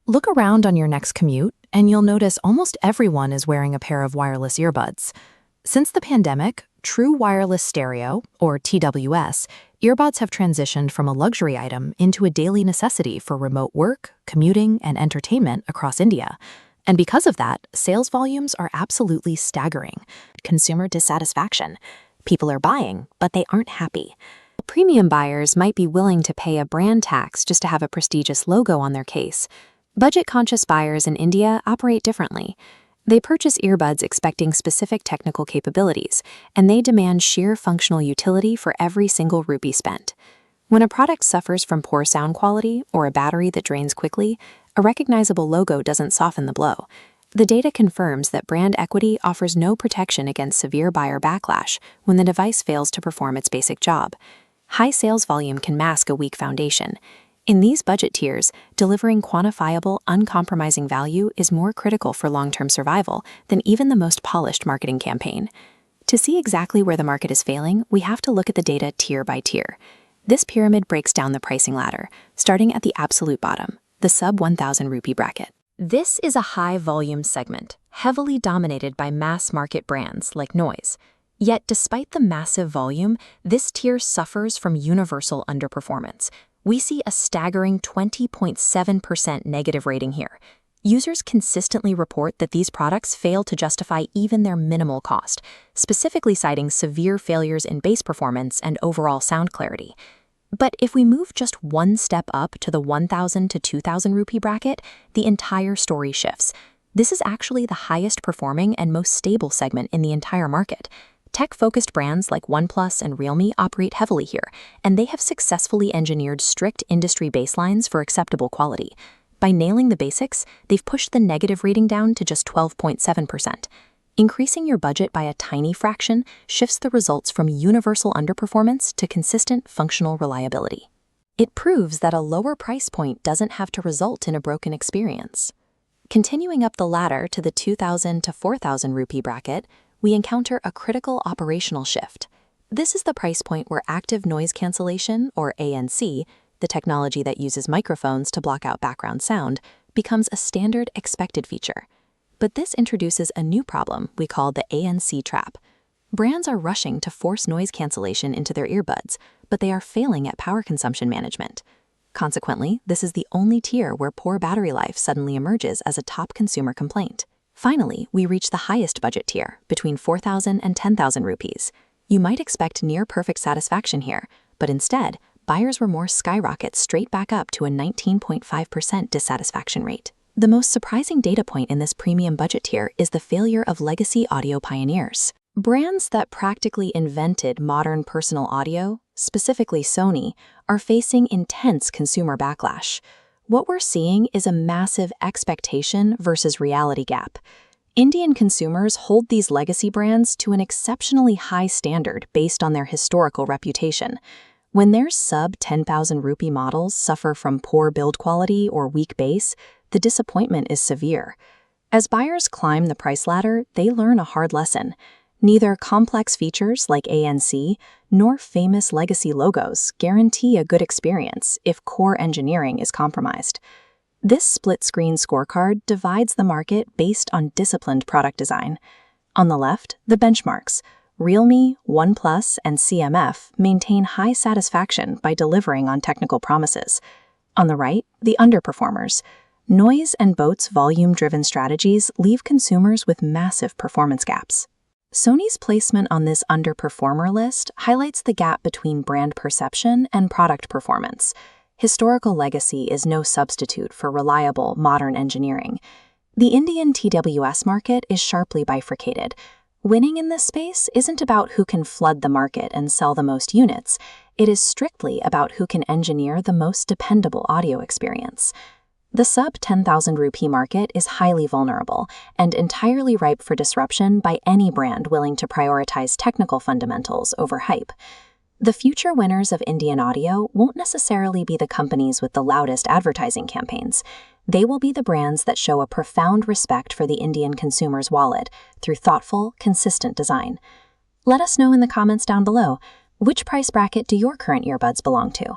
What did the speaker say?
Look around on your next commute, and you'll notice almost everyone is wearing a pair of wireless earbuds. Since the pandemic, true wireless stereo, or TWS, earbuds have transitioned from a luxury item into a daily necessity for remote work, commuting, and entertainment across India. And because of that, sales volumes are absolutely staggering. Consumer dissatisfaction. People are buying, but they aren't happy. Premium buyers might be willing to pay a brand tax just to have a prestigious logo on their case. Budget-conscious buyers in India operate differently. They purchase earbuds expecting specific technical capabilities, and they demand sheer functional utility for every single rupee spent. When a product suffers from poor sound quality or a battery that drains quickly, a recognizable logo doesn't soften the blow. The data confirms that brand equity offers no protection against severe buyer backlash when the device fails to perform its basic job. High sales volume can mask a weak foundation. In these budget tiers, delivering quantifiable, uncompromising value is more critical for long-term survival than even the most polished marketing campaign. To see exactly where the market is failing, we have to look at the data tier by tier. This pyramid breaks down the pricing ladder, starting at the absolute bottom, the sub-1,000 rupee bracket. This is a high-volume segment, heavily dominated by mass-market brands like Noise. Yet, despite the massive volume, this tier suffers from universal underperformance. We see a staggering 20.7% negative rating here. Users consistently report that these products fail to justify even their minimal cost, specifically citing severe failures in bass performance and overall sound clarity. But if we move just one step up to the 1,000 to 2,000 rupee bracket, the entire story shifts. This is actually the highest performing and most stable segment in the entire market. Tech-focused brands like OnePlus and Realme operate heavily here, and they have successfully engineered strict industry baselines for acceptable quality. By nailing the basics, they've pushed the negative rating down to just 12.7%. Increasing your budget by a tiny fraction shifts the results from universal underperformance to consistent functional reliability. It proves that a lower price point doesn't have to result in a broken experience. Continuing up the ladder to the 2,000 to 4,000 rupee bracket, we encounter a critical operational shift. This is the price point where active noise cancellation, or ANC, the technology that uses microphones to block out background sound, becomes a standard expected feature. But this introduces a new problem we call the ANC trap. Brands are rushing to force noise cancellation into their earbuds, but they are failing at power consumption management. Consequently, this is the only tier where poor battery life suddenly emerges as a top consumer complaint. Finally, we reach the highest budget tier, between 4,000 and 10,000 rupees. You might expect near-perfect satisfaction here, but instead, buyers' remorse skyrockets straight back up to a 19.5% dissatisfaction rate. The most surprising data point in this premium budget tier is the failure of legacy audio pioneers. Brands that practically invented modern personal audio, specifically Sony, are facing intense consumer backlash. What we're seeing is a massive expectation versus reality gap. Indian consumers hold these legacy brands to an exceptionally high standard based on their historical reputation. When their sub-10,000 rupee models suffer from poor build quality or weak bass, the disappointment is severe. As buyers climb the price ladder, they learn a hard lesson. Neither complex features like ANC nor famous legacy logos guarantee a good experience if core engineering is compromised. This split-screen scorecard divides the market based on disciplined product design. On the left, the benchmarks. Realme, OnePlus, and CMF maintain high satisfaction by delivering on technical promises. On the right, the underperformers. Noise and Boat's volume-driven strategies leave consumers with massive performance gaps. Sony's placement on this underperformer list highlights the gap between brand perception and product performance. Historical legacy is no substitute for reliable, modern engineering. The Indian TWS market is sharply bifurcated. Winning in this space isn't about who can flood the market and sell the most units. It is strictly about who can engineer the most dependable audio experience. The sub-10,000 rupee market is highly vulnerable and entirely ripe for disruption by any brand willing to prioritize technical fundamentals over hype. The future winners of Indian audio won't necessarily be the companies with the loudest advertising campaigns. They will be the brands that show a profound respect for the Indian consumer's wallet through thoughtful, consistent design. Let us know in the comments down below, which price bracket do your current earbuds belong to?